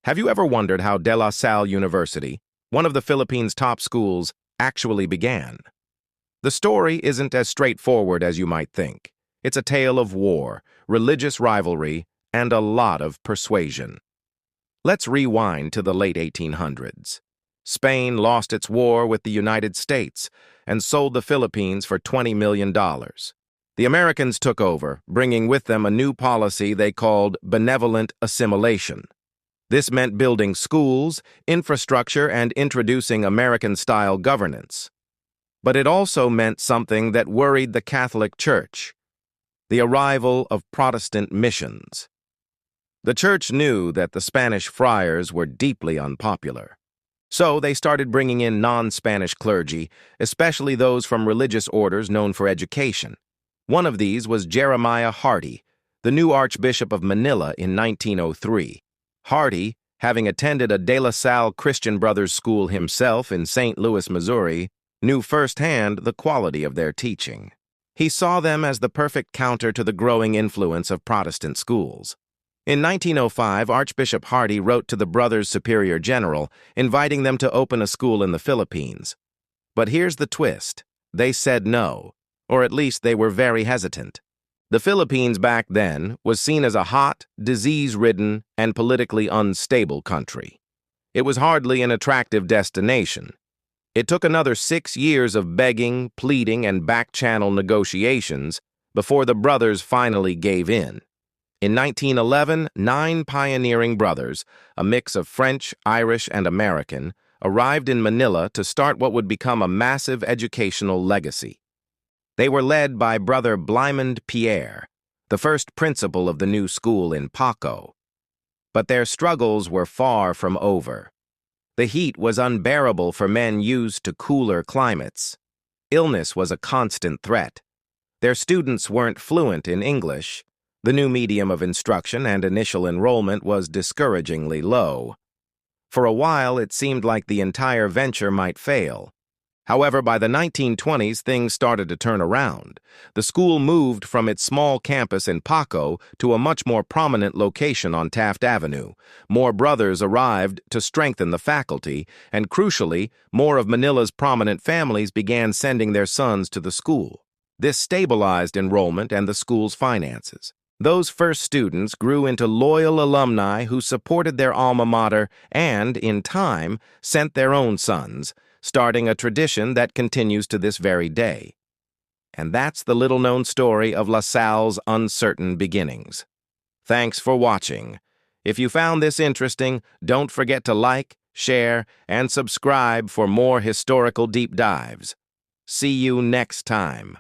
Have you ever wondered how De La Salle University, one of the Philippines' top schools, actually began? The story isn't as straightforward as you might think. It's a tale of war, religious rivalry, and a lot of persuasion. Let's rewind to the late 1800s. Spain lost its war with the United States and sold the Philippines for $20 million. The Americans took over, bringing with them a new policy they called benevolent assimilation. This meant building schools, infrastructure, and introducing American-style governance. But it also meant something that worried the Catholic Church: the arrival of Protestant missions. The Church knew that the Spanish friars were deeply unpopular. So they started bringing in non-Spanish clergy, especially those from religious orders known for education. One of these was Jeremiah Hardy, the new Archbishop of Manila in 1903. Hardy, having attended a De La Salle Christian Brothers school himself in St. Louis, Missouri, knew firsthand the quality of their teaching. He saw them as the perfect counter to the growing influence of Protestant schools. In 1905, Archbishop Hardy wrote to the Brothers' Superior General, inviting them to open a school in the Philippines. But here's the twist: they said no, or at least they were very hesitant. The Philippines back then was seen as a hot, disease-ridden, and politically unstable country. It was hardly an attractive destination. It took another 6 years of begging, pleading, and back-channel negotiations before the brothers finally gave in. In 1911, 9 pioneering brothers, a mix of French, Irish, and American, arrived in Manila to start what would become a massive educational legacy. They were led by Brother Blimond Pierre, the first principal of the new school in Paco. But their struggles were far from over. The heat was unbearable for men used to cooler climates. Illness was a constant threat. Their students weren't fluent in English. The new medium of instruction and initial enrollment was discouragingly low. For a while, it seemed like the entire venture might fail. However, by the 1920s, things started to turn around. The school moved from its small campus in Paco to a much more prominent location on Taft Avenue. More brothers arrived to strengthen the faculty, and crucially, more of Manila's prominent families began sending their sons to the school. This stabilized enrollment and the school's finances. Those first students grew into loyal alumni who supported their alma mater and, in time, sent their own sons, starting a tradition that continues to this very day. And that's the little-known story of La Salle's uncertain beginnings. Thanks for watching. If you found this interesting, don't forget to like, share, and subscribe for more historical deep dives. See you next time.